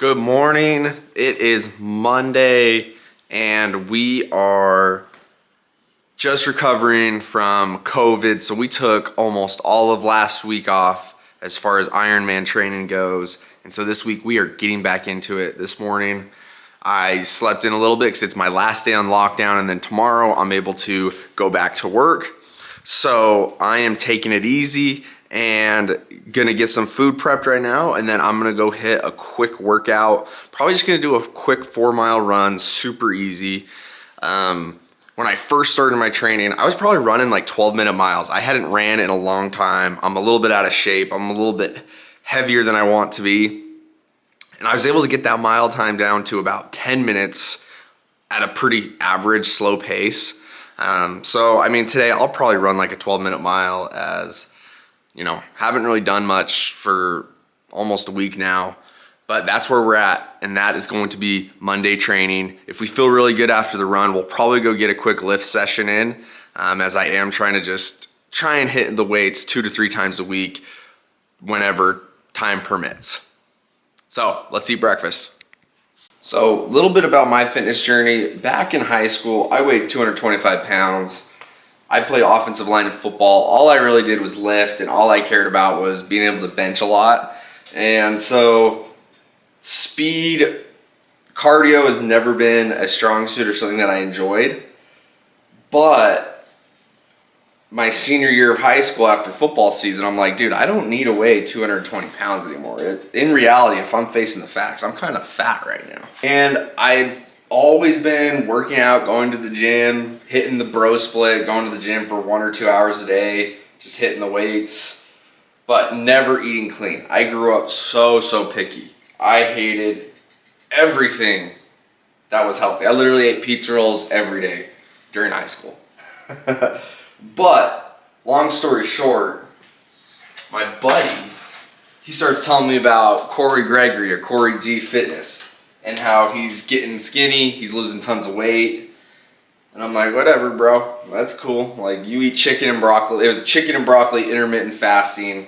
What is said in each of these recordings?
Good morning. It is Monday and we are just recovering from COVID. So we took almost all of last week off as far as Ironman training goes. And so this week we are getting back into it. This morning I slept in a little bit because it's my last day on lockdown, and then tomorrow I'm able to go back to work. So I am taking it easy and gonna get some food prepped right now, and then I'm gonna go hit a quick workout. Probably just gonna do a quick 4-mile run, super easy. When I first started my training, I was probably running like 12-minute miles. I hadn't ran in a long time. I'm a little bit out of shape. I'm a little bit heavier than I want to be. And I was able to get that mile time down to about 10 minutes at a pretty average slow pace. So I mean, today I'll probably run like a 12-minute mile, as you know, haven't really done much for almost a week now, but that's where we're at, and that is going to be Monday training. If we feel really good after the run, we'll probably go get a quick lift session in, as I am trying to just try and hit the weights 2 to 3 times a week whenever time permits. So let's eat breakfast. So a little bit about my fitness journey. Back in high school, I weighed 225 pounds. I played offensive line in football. All I really did was lift, and all I cared about was being able to bench a lot. And so speed, cardio has never been a strong suit or something that I enjoyed. But my senior year of high school, after football season, I'm like, dude, I don't need to weigh 220 pounds anymore. In reality, if I'm facing the facts, I'm kind of fat right now. And I've always been working out, going to the gym, hitting the bro split, going to the gym for 1 or 2 hours a day, just hitting the weights, but never eating clean. I grew up so picky. I hated everything that was healthy. I literally ate pizza rolls every day during high school. But long story short, my buddy, he starts telling me about Corey Gregory or Corey G Fitness, and how he's getting skinny, he's losing tons of weight. And I'm like, whatever, bro, that's cool. Like, you eat chicken and broccoli. It was chicken and broccoli intermittent fasting.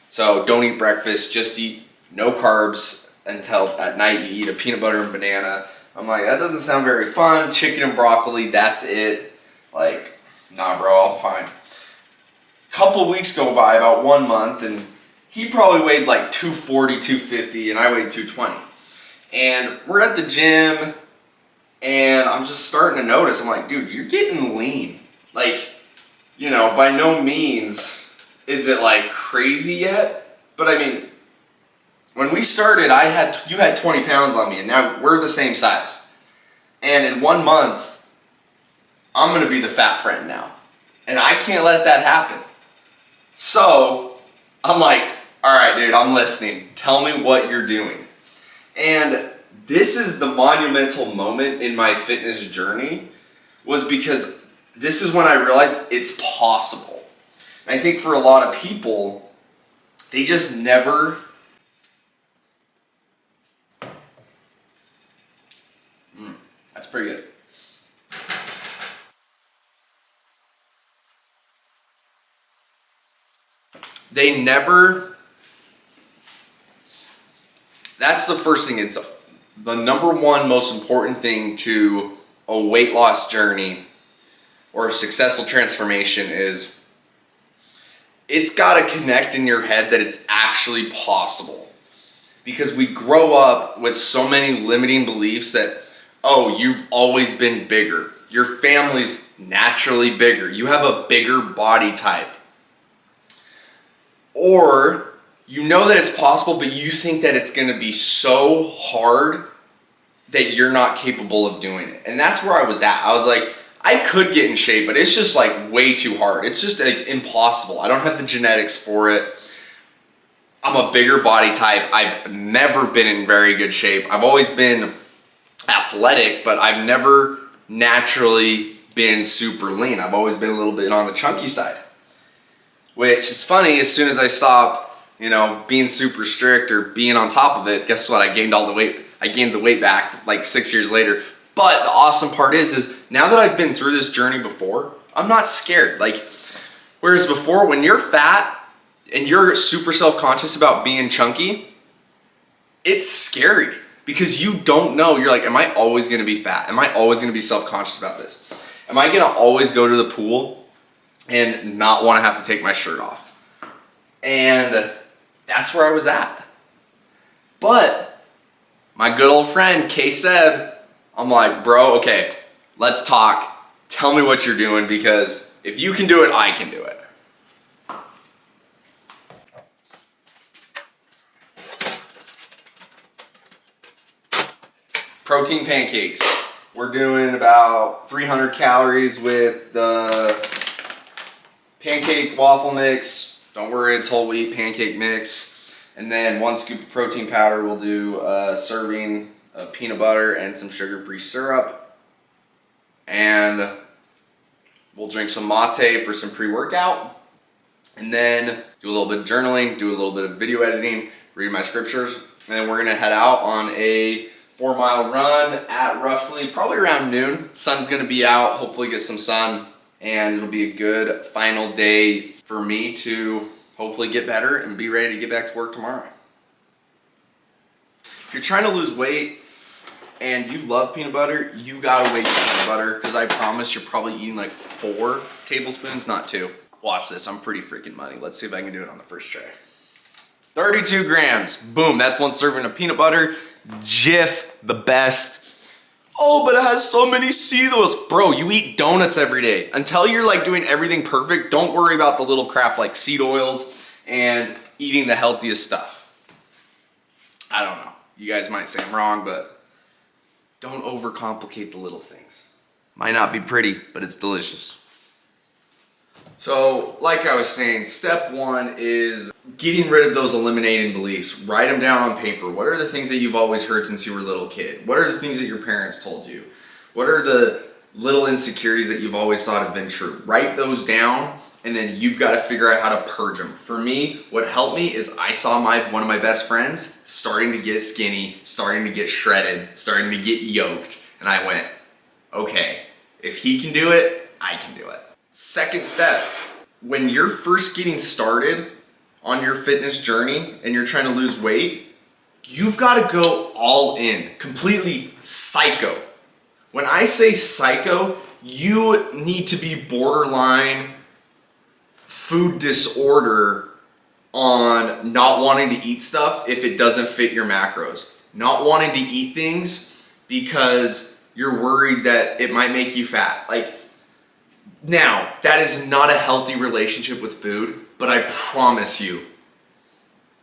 So don't eat breakfast, just eat no carbs until at night you eat a peanut butter and banana. I'm like, that doesn't sound very fun. Chicken and broccoli, that's it. Like, nah, bro, I'm fine. Couple weeks go by, about 1 month, and he probably weighed like 240, 250, and I weighed 220. And we're at the gym, and I'm just starting to notice, I'm like, dude, you're getting lean. Like, you know, by no means is it like crazy yet, but I mean, when we started, you had 20 pounds on me, and now we're the same size. And in 1 month, I'm gonna be the fat friend now. And I can't let that happen. So I'm like, all right, dude, I'm listening. Tell me what you're doing. And this is the monumental moment in my fitness journey, was because this is when I realized it's possible. And I think for a lot of people, they just never that's pretty good. That's the first thing. It's the number one most important thing to a weight loss journey or a successful transformation is it's got to connect in your head that it's actually possible. Because we grow up with so many limiting beliefs that, oh, you've always been bigger. Your family's naturally bigger. You have a bigger body type. Or you know that it's possible, but you think that it's going to be so hard that you're not capable of doing it. And that's where I was at. I was like, I could get in shape, but it's just like way too hard. It's just like impossible. I don't have the genetics for it. I'm a bigger body type. I've never been in very good shape. I've always been athletic, but I've never naturally been super lean. I've always been a little bit on the chunky side. Which is funny, as soon as I stop, you know, being super strict or being on top of it, guess what? I gained the weight back like 6 years later. But the awesome part is now that I've been through this journey before, I'm not scared. Like, whereas before, when you're fat and you're super self-conscious about being chunky, it's scary. Because you don't know. You're like, am I always gonna be fat? Am I always gonna be self-conscious about this? Am I gonna always go to the pool and not wanna have to take my shirt off? And that's where I was at. But my good old friend, K-Seb, I'm like, bro, okay, let's talk. Tell me what you're doing, because if you can do it, I can do it. Protein pancakes. We're doing about 300 calories with the pancake waffle mix. Don't worry, it's whole wheat pancake mix. And then 1 scoop of protein powder. We'll do a serving of peanut butter and some sugar-free syrup. And we'll drink some mate for some pre-workout. And then do a little bit of journaling, do a little bit of video editing, read my scriptures. And then we're gonna head out on a 4-mile run at roughly, probably around noon. Sun's gonna be out, hopefully get some sun, and it'll be a good final day for me to hopefully get better and be ready to get back to work tomorrow. If you're trying to lose weight and you love peanut butter, you gotta wait for peanut butter, because I promise you're probably eating like 4 tablespoons, not 2. Watch this, I'm pretty freaking money. Let's see if I can do it on the first try. 32 grams, boom, that's 1 serving of peanut butter. Jif, the best. Oh, but it has so many seed oils. Bro, you eat donuts every day. Until you're like doing everything perfect, don't worry about the little crap like seed oils and eating the healthiest stuff. I don't know. You guys might say I'm wrong, but don't overcomplicate the little things. Might not be pretty, but it's delicious. So, like I was saying, step 1 is getting rid of those eliminating beliefs. Write them down on paper. What are the things that you've always heard since you were a little kid? What are the things that your parents told you? What are the little insecurities that you've always thought have been true? Write those down, and then you've got to figure out how to purge them. For me, what helped me is I saw one of my best friends starting to get skinny, starting to get shredded, starting to get yoked, and I went, okay, if he can do it, I can do it. Second step, when you're first getting started on your fitness journey and you're trying to lose weight, you've got to go all in, completely psycho. When I say psycho, you need to be borderline food disorder on not wanting to eat stuff if it doesn't fit your macros. Not wanting to eat things because you're worried that it might make you fat. Now, that is not a healthy relationship with food, but I promise you,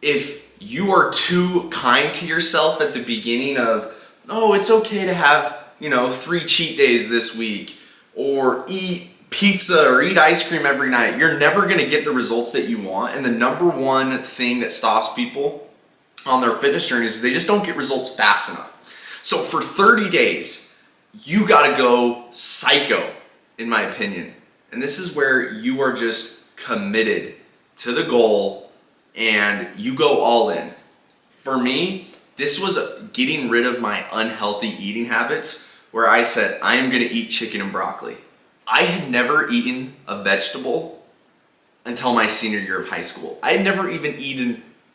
if you are too kind to yourself at the beginning of, oh, it's okay to have, 3 cheat days this week, or eat pizza or eat ice cream every night, you're never gonna get the results that you want. And the number one thing that stops people on their fitness journeys is they just don't get results fast enough. So for 30 days, you gotta go psycho, in my opinion. And this is where you are just committed to the goal and you go all in. For me, this was getting rid of my unhealthy eating habits where I said, I am gonna eat chicken and broccoli. I had never eaten a vegetable until my senior year of high school. I had never even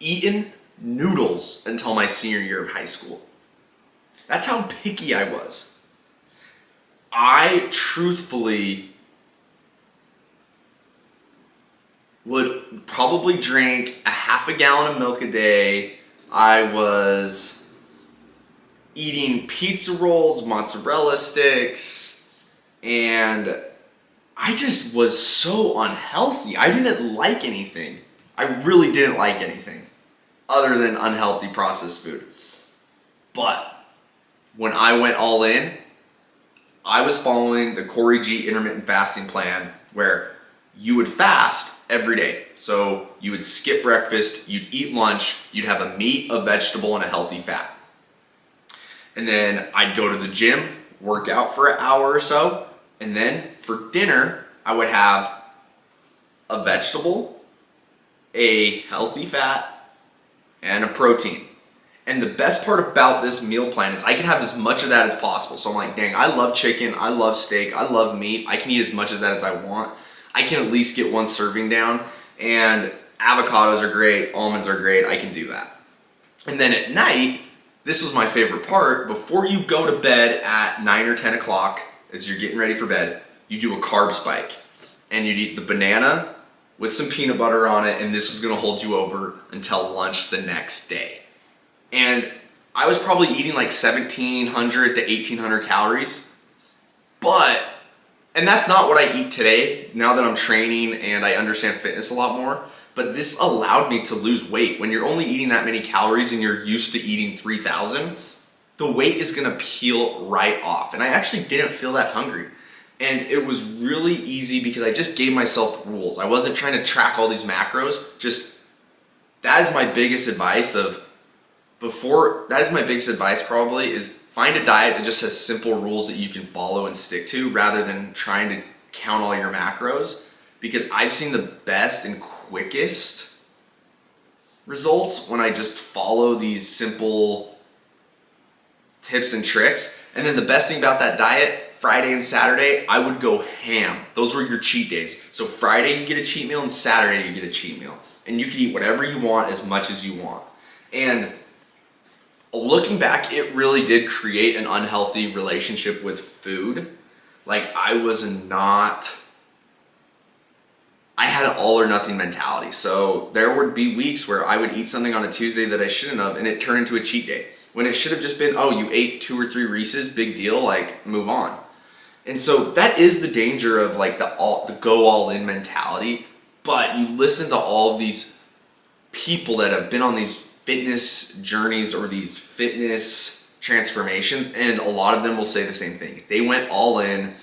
eaten noodles until my senior year of high school. That's how picky I was. I truthfully would probably drink a half a gallon of milk a day. I was eating pizza rolls, mozzarella sticks, and I just was so unhealthy. I didn't like anything. I really didn't like anything other than unhealthy processed food. But when I went all in, I was following the Corey G intermittent fasting plan where you would fast every day. So you would skip breakfast, you'd eat lunch, you'd have a meat, a vegetable, and a healthy fat. And then I'd go to the gym, work out for an hour or so, and then for dinner, I would have a vegetable, a healthy fat, and a protein. And the best part about this meal plan is I can have as much of that as possible. So I'm like, dang, I love chicken, I love steak, I love meat. I can eat as much of that as I want. I can at least get 1 serving down. And avocados are great, almonds are great, I can do that. And then at night, this was my favorite part. Before you go to bed at 9 or 10 o'clock, as you're getting ready for bed, you do a carb spike. And you'd eat the banana with some peanut butter on it, and this was gonna hold you over until lunch the next day. And I was probably eating like 1,700 to 1,800 calories, and that's not what I eat today, now that I'm training and I understand fitness a lot more. But this allowed me to lose weight. When you're only eating that many calories and you're used to eating 3,000, the weight is gonna peel right off. And I actually didn't feel that hungry. And it was really easy because I just gave myself rules. I wasn't trying to track all these macros. That is my biggest advice probably, is find a diet that just has simple rules that you can follow and stick to rather than trying to count all your macros. Because I've seen the best and quickest results when I just follow these simple tips and tricks. And then the best thing about that diet, Friday and Saturday, I would go ham. Those were your cheat days. So Friday you get a cheat meal and Saturday you get a cheat meal. And you can eat whatever you want as much as you want. And looking back, it really did create an unhealthy relationship with food. Like I had an all or nothing mentality. So there would be weeks where I would eat something on a Tuesday that I shouldn't have, and it turned into a cheat day. When it should have just been, oh, you ate 2 or 3 Reese's, big deal, like move on. And so that is the danger of like the go all in mentality. But you listen to all of these people that have been on these fitness journeys or these fitness transformations, and a lot of them will say the same thing. They went all in.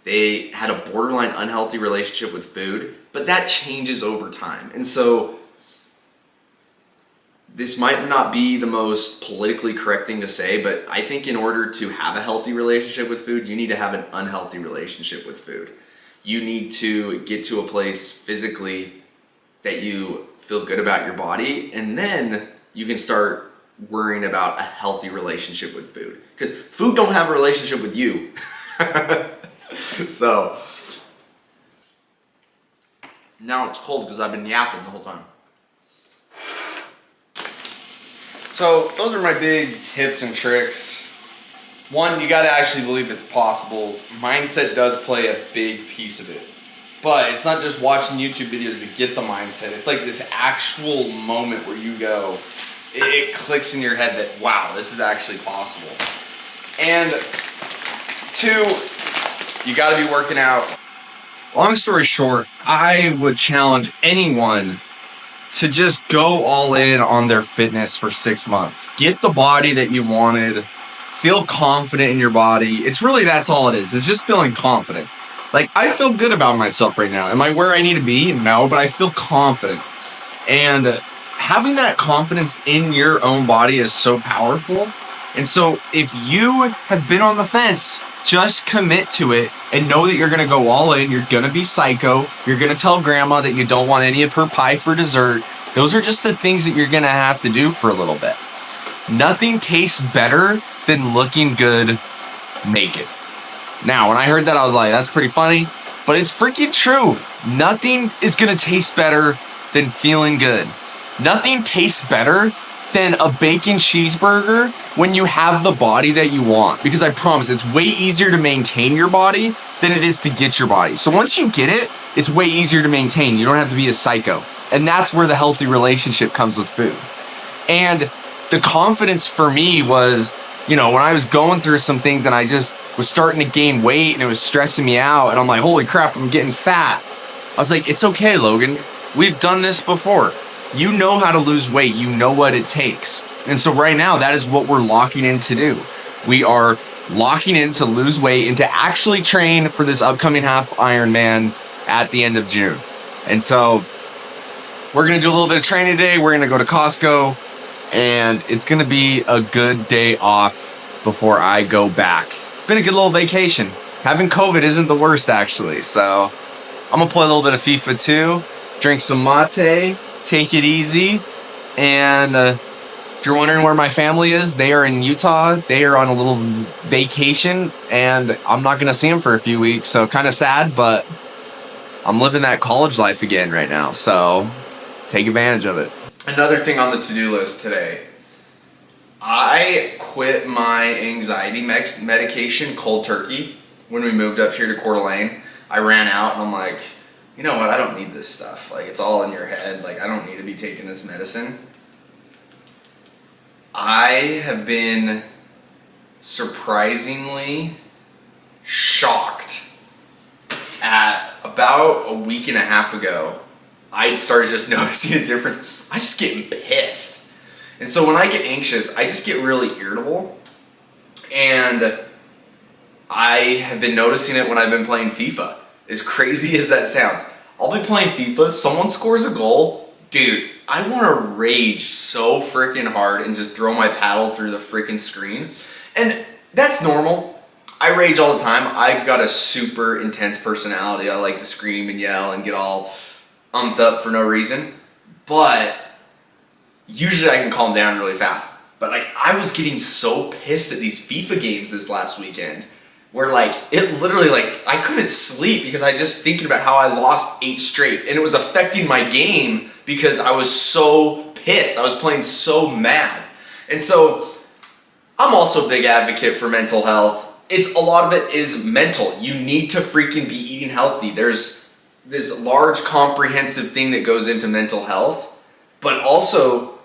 They had a borderline unhealthy relationship with food, but that changes over time. And so this might not be the most politically correct thing to say, but I think in order to have a healthy relationship with food, you need to have an unhealthy relationship with food. You need to get to a place physically that you feel good about your body, and then you can start worrying about a healthy relationship with food. Because food don't have a relationship with you. So now it's cold because I've been yapping the whole time. So those are my big tips and tricks. One, you gotta actually believe it's possible. Mindset does play a big piece of it. But it's not just watching YouTube videos to get the mindset. It's like this actual moment where you go, it clicks in your head that, wow, this is actually possible. And 2, you gotta be working out. Long story short, I would challenge anyone to just go all in on their fitness for 6 months. Get the body that you wanted. Feel confident in your body. That's all it is. It's just feeling confident. Like, I feel good about myself right now. Am I where I need to be? No, but I feel confident. And having that confidence in your own body is so powerful. And so if you have been on the fence, just commit to it and know that you're going to go all in. You're going to be psycho. You're going to tell grandma that you don't want any of her pie for dessert. Those are just the things that you're going to have to do for a little bit. Nothing tastes better than looking good naked. Now, when I heard that, I was like, that's pretty funny, but it's freaking true. Nothing is going to taste better than feeling good. Nothing tastes better than a bacon cheeseburger when you have the body that you want. Because I promise, it's way easier to maintain your body than it is to get your body. So once you get it, it's way easier to maintain. You don't have to be a psycho. And that's where the healthy relationship comes with food. And the confidence for me was, when I was going through some things and I just was starting to gain weight and it was stressing me out, and I'm like, holy crap, I'm getting fat. I was like, it's okay, Logan. We've done this before. You know how to lose weight. You know what it takes. And so right now, that is what we're locking in to do. We are locking in to lose weight and to actually train for this upcoming half Ironman at the end of June. And so we're going to do a little bit of training today. We're going to go to Costco, and it's going to be a good day off before I go back. It's been a good little vacation. Having COVID isn't the worst, actually. So I'm going to play a little bit of FIFA 2, drink some mate, take it easy. And if you're wondering where my family is, they are in Utah. They are on a little vacation, and I'm not going to see them for a few weeks. So kind of sad, but I'm living that college life again right now. So take advantage of it. Another thing on the to-do list today. I quit my anxiety medication cold turkey when we moved up here to Coeur d'Alene. I ran out and I'm like, you know what, I don't need this stuff. Like, it's all in your head. Like, I don't need to be taking this medicine. I have been surprisingly shocked at about a week and a half ago. I started just noticing a difference. I just getting pissed. And so when I get anxious, I just get really irritable. And I have been noticing it when I've been playing FIFA. As crazy as that sounds. I'll be playing FIFA, someone scores a goal, dude, I want to rage so freaking hard and just throw my paddle through the freaking screen. And that's normal. I rage all the time. I've got a super intense personality. I like to scream and yell and get all umped up for no reason. But usually I can calm down really fast. But like, I was getting so pissed at these FIFA games this last weekend where like, it literally like, I couldn't sleep because I just thinking about how I lost 8 straight and it was affecting my game because I was so pissed. I was playing so mad. And so I'm also a big advocate for mental health. A lot of it is mental. You need to freaking be eating healthy. There's this large comprehensive thing that goes into mental health. But also,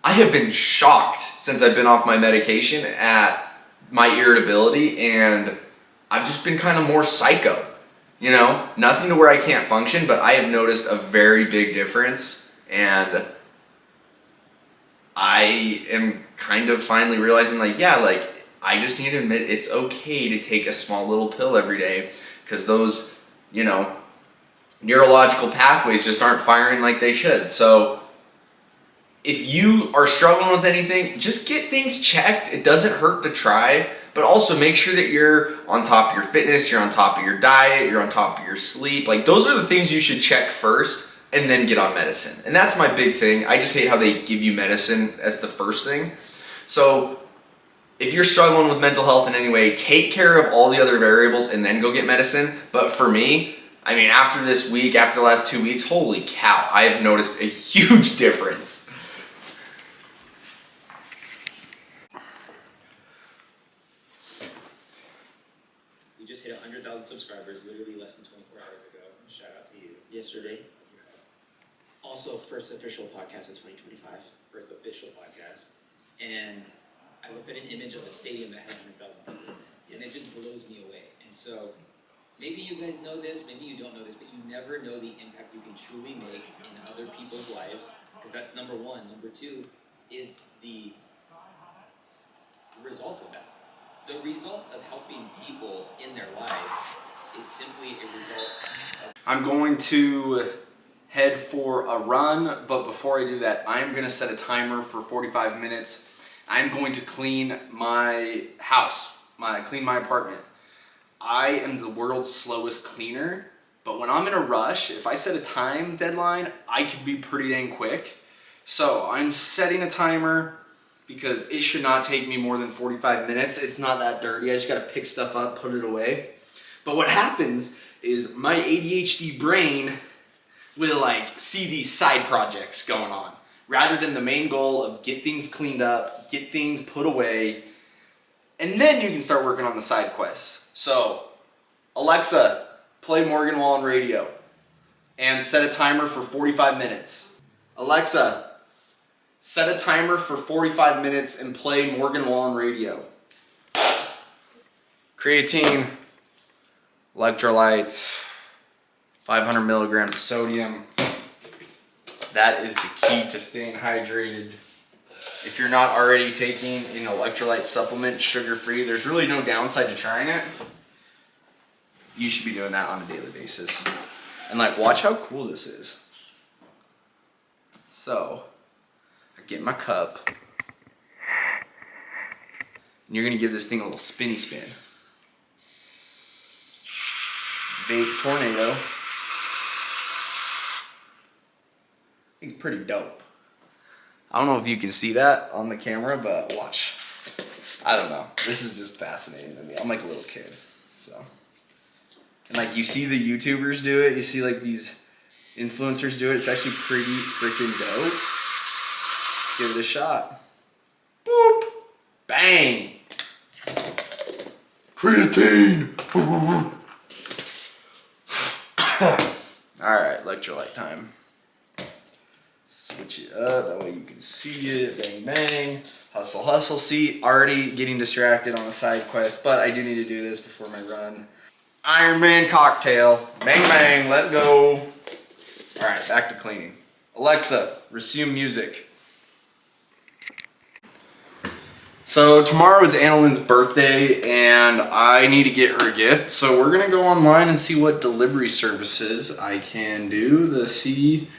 I have been shocked since I've been off my medication at my irritability, and I've just been kind of more psycho. You know, nothing to where I can't function, but I have noticed a very big difference, and I am kind of finally realizing like, yeah, like I just need to admit it's okay to take a small little pill every day because those, you know, neurological pathways just aren't firing like they should. So if you are struggling with anything, just get things checked. It doesn't hurt to try, but also make sure that you're on top of your fitness, you're on top of your diet, you're on top of your sleep. Like, those are the things you should check first and then get on medicine. And that's my big thing. I just hate how they give you medicine as the first thing. So if you're struggling with mental health in any way, take care of all the other variables and then go get medicine. But for me, I mean, after this week, after the last 2 weeks, holy cow, I have noticed a huge difference. We just hit 100,000 subscribers literally less than 24 hours ago. Shout out to you. Yesterday. Also, first official podcast of 2025. First official podcast. And I looked at an image of a stadium that had 100,000 people. And it just blows me away. And so, maybe you guys know this, maybe you don't know this, but you never know the impact you can truly make in other people's lives. Because that's number one. Number two is the result of that. The result of helping people in their lives is simply a result of... I'm going to head for a run, but before I do that, I'm going to set a timer for 45 minutes. I'm going to clean my house, clean my apartment. I am the world's slowest cleaner, but when I'm in a rush, if I set a time deadline, I can be pretty dang quick. So I'm setting a timer because it should not take me more than 45 minutes. It's not that dirty. I just gotta pick stuff up, put it away. But what happens is my ADHD brain will like see these side projects going on rather than the main goal of get things cleaned up, get things put away, and then you can start working on the side quests. So, Alexa, play Morgan Wallen radio and set a timer for 45 minutes. Alexa, set a timer for 45 minutes and play Morgan Wallen radio. Creatine, electrolytes, 500 milligrams of sodium. That is the key to staying hydrated. If you're not already taking an electrolyte supplement, sugar-free, there's really no downside to trying it. You should be doing that on a daily basis. And like, watch how cool this is. So, I get my cup. And you're gonna give this thing a little spinny spin. Vape tornado. It's pretty dope. I don't know if you can see that on the camera, but watch. I don't know. This is just fascinating to me. I'm like a little kid, so. And like, you see the YouTubers do it. You see like these influencers do it. It's actually pretty freaking dope. Let's give it a shot. Boop. Bang! Creatine! Alright, electrolyte time. Switch it up, that way you can see it. Bang, bang. Hustle, hustle. See, already getting distracted on the side quest, but I do need to do this before my run. Ironman cocktail. Bang, bang, let's go. Alright, back to cleaning. Alexa, resume music. So tomorrow is Annalyn's birthday and I need to get her a gift. So we're gonna go online and see what delivery services I can do to see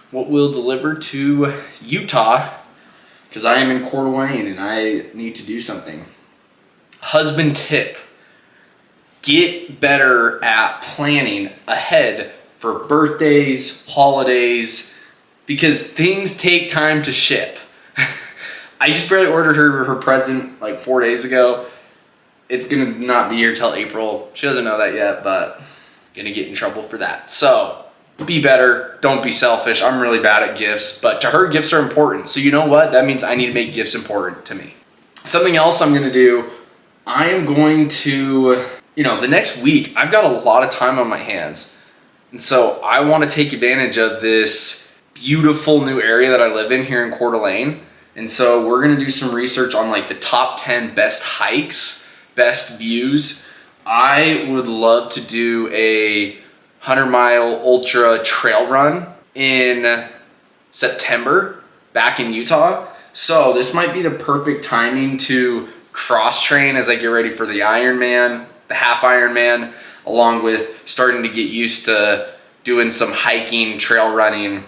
what will deliver to Utah, because I am in Coeur d'Alene and I need to do something. Husband tip: get better at planning ahead for birthdays, holidays, because things take time to ship. I just barely ordered her present like 4 days ago. It's gonna not be here till April. She doesn't know that yet, but gonna get in trouble for that. So be better, don't be selfish. I'm really bad at gifts, but to her, gifts are important. So you know what? That means I need to make gifts important to me. Something else I'm gonna do, I am going to, the next week, I've got a lot of time on my hands. And so I wanna take advantage of this beautiful new area that I live in here in Coeur d'Alene. And so we're gonna do some research on like the top 10 best hikes, best views. I would love to do a 100-mile ultra trail run in September back in Utah. So this might be the perfect timing to cross train as I get ready for the Ironman, the half Ironman, along with starting to get used to doing some hiking, trail running.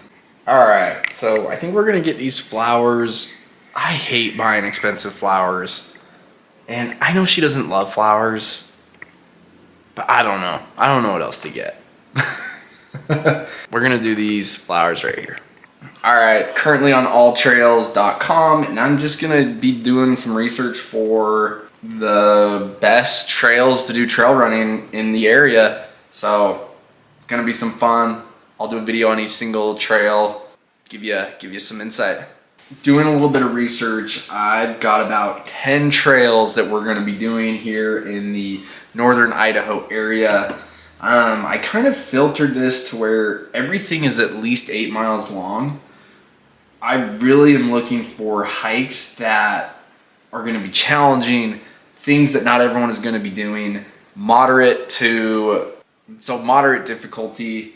All right, so I think we're gonna get these flowers. I hate buying expensive flowers. And I know she doesn't love flowers, but I don't know. I don't know what else to get. We're gonna do these flowers right here. All right, currently on alltrails.com, and I'm just gonna be doing some research for the best trails to do trail running in the area. So it's gonna be some fun. I'll do a video on each single trail, give you some insight. Doing a little bit of research, I've got about 10 trails that we're gonna be doing here in the northern Idaho area. I kind of filtered this to where everything is at least 8 miles long. I really am looking for hikes that are gonna be challenging, things that not everyone is gonna be doing, moderate difficulty.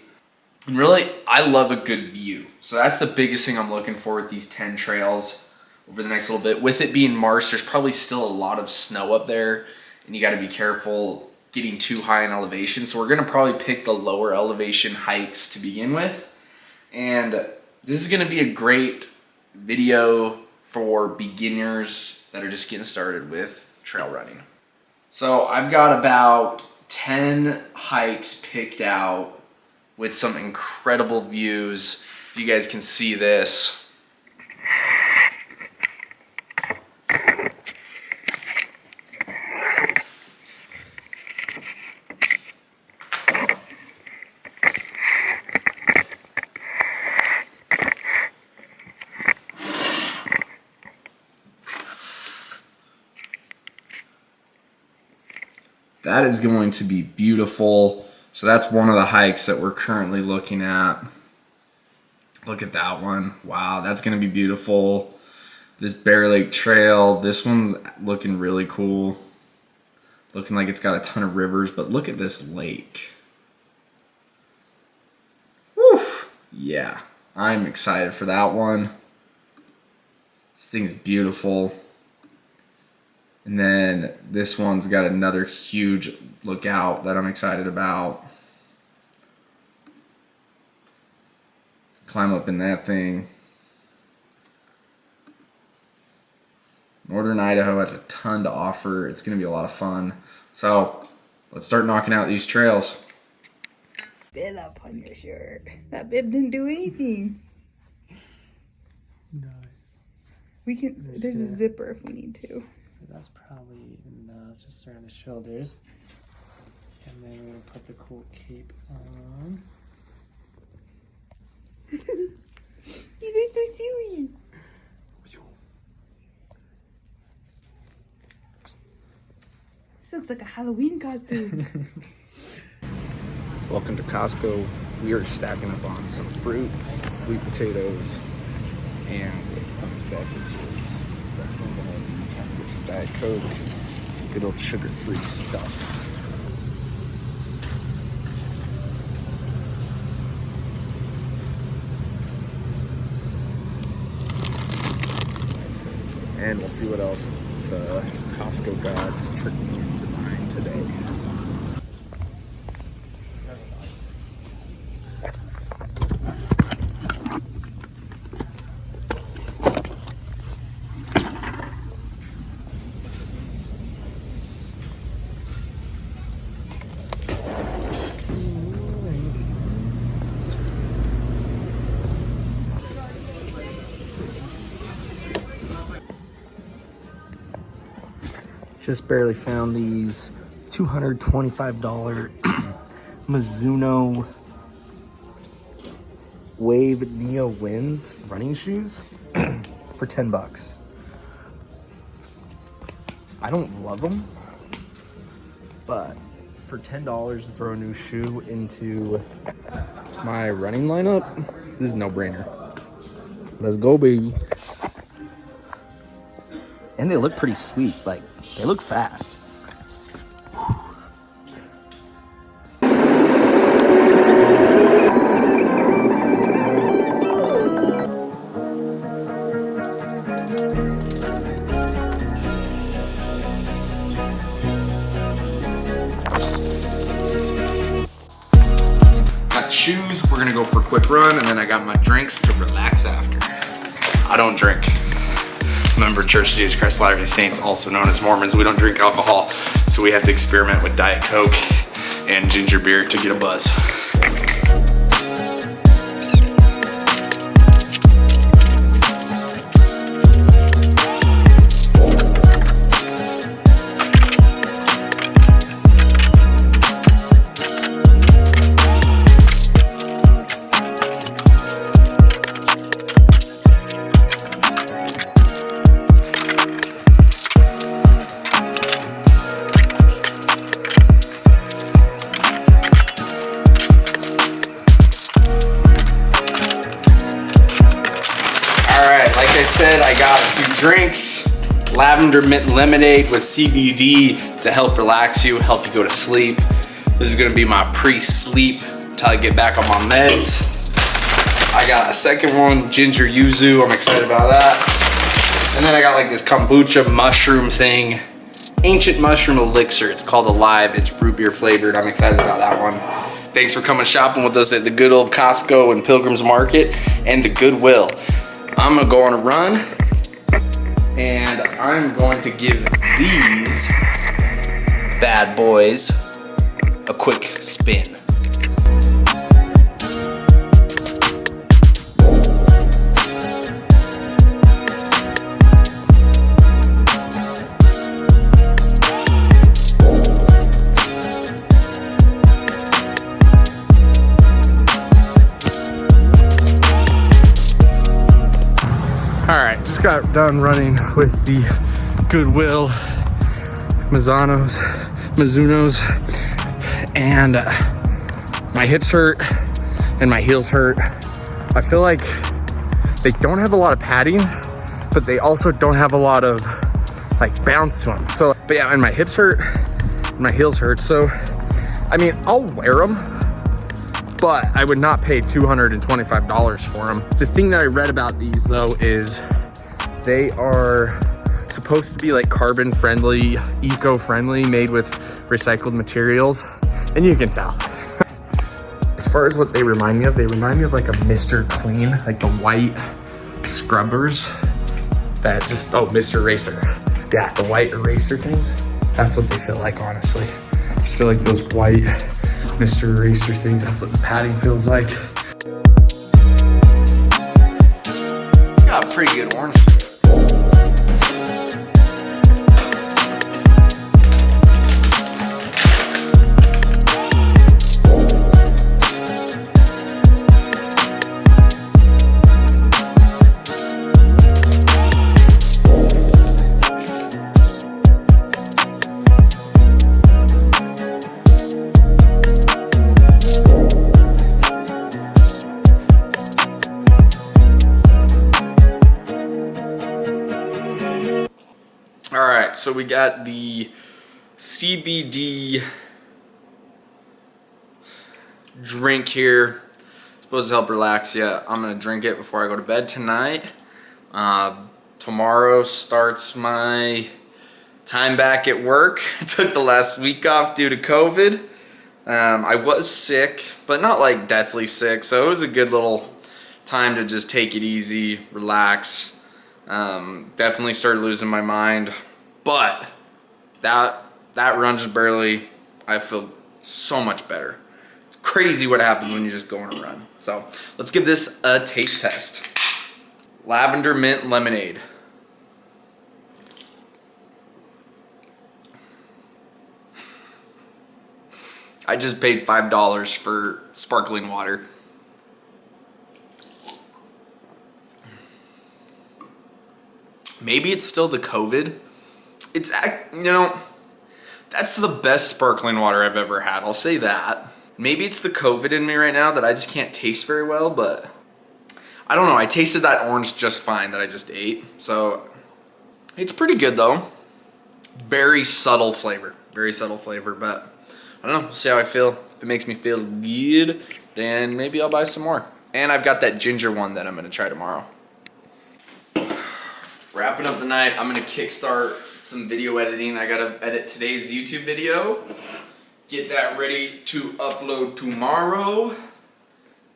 And really, I love a good view. So that's the biggest thing I'm looking for with these 10 trails over the next little bit. With it being March, there's probably still a lot of snow up there, and you gotta be careful getting too high in elevation. So we're gonna probably pick the lower elevation hikes to begin with. And this is gonna be a great video for beginners that are just getting started with trail running. So I've got about 10 hikes picked out with some incredible views. If you guys can see this. That is going to be beautiful. So that's one of the hikes that we're currently looking at. Look at that one. Wow, that's gonna be beautiful. This Bear Lake Trail, this one's looking really cool. Looking like it's got a ton of rivers, but look at this lake. Woo! Yeah, I'm excited for that one. This thing's beautiful. And then this one's got another huge lookout that I'm excited about. Climb up in that thing. Northern Idaho has a ton to offer. It's gonna be a lot of fun. So let's start knocking out these trails. Bib up on your shirt. That bib didn't do anything. Nice. We can. There's a zipper if we need to. So that's probably enough, just around the shoulders. And then we're gonna put the cool cape on. They're so silly. This looks like a Halloween costume. Welcome to Costco. We are stacking up on some fruit, sweet potatoes, and some beverages. Definitely gonna be trying to get some Diet Coke, some good old sugar-free stuff. And we'll see what else the Costco gods tricked me into buying today. Just barely found these $225 Mizuno Wave Neo Winds running shoes for $10. I don't love them, but for $10 to throw a new shoe into my running lineup, this is no brainer. Let's go, baby. And they look pretty sweet, like they look fast. Got the shoes, we're gonna go for a quick run, and then I got my drinks to relax after. I don't drink. Member Church of Jesus Christ Latter-day Saints, also known as Mormons. We don't drink alcohol, so we have to experiment with Diet Coke and ginger beer to get a buzz. Like I said, I got a few drinks. Lavender mint lemonade with CBD to help relax you, help you go to sleep. This is gonna be my pre-sleep until I get back on my meds. I got a second one, ginger yuzu. I'm excited about that. And then I got like this kombucha mushroom thing. Ancient mushroom elixir. It's called Alive. It's root beer flavored. I'm excited about that one. Thanks for coming shopping with us at the good old Costco and Pilgrim's Market and the Goodwill. I'm gonna go on a run, and I'm going to give these bad boys a quick spin. Just got done running with the Goodwill Mizunos, and my hips hurt and my heels hurt. I feel like they don't have a lot of padding, but they also don't have a lot of like bounce to them. So, but yeah, and my hips hurt, and my heels hurt. So, I mean, I'll wear them, but I would not pay $225 for them. The thing that I read about these though is they are supposed to be like carbon friendly, eco-friendly, made with recycled materials, and you can tell. As far as what they remind me of like a Mr. Clean, like the white scrubbers that just, oh, Mr. Eraser. Yeah, the white eraser things. That's what they feel like, honestly. I just feel like those white Mr. Eraser things, that's what the padding feels like. Got a pretty good orange juice. so we got the CBD drink here. Supposed to help relax you. I'm gonna drink it before I go to bed tonight. Tomorrow starts my time back at work. I took the last week off due to COVID. I was sick, but not like deathly sick, so it was a good little time to just take it easy, relax. Definitely started losing my mind, but that run just barely, I feel so much better. It's crazy what happens when you just go on a run. So let's give this a taste test. Lavender mint lemonade. I just paid $5 for sparkling water. Maybe it's still the COVID. It's, you know, that's the best sparkling water I've ever had. I'll say that. Maybe it's the COVID in me right now that I just can't taste very well, but I don't know. I tasted that orange just fine that I just ate. So it's pretty good though. Very subtle flavor. Very subtle flavor, but I don't know. We'll see how I feel. If it makes me feel good, then maybe I'll buy some more. And I've got that ginger one that I'm gonna try tomorrow. Wrapping up the night, I'm gonna kickstart some video editing. I gotta edit today's YouTube video, get that ready to upload tomorrow,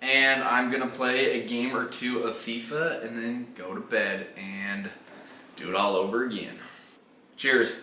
and I'm gonna play a game or two of FIFA and then go to bed and do it all over again. Cheers.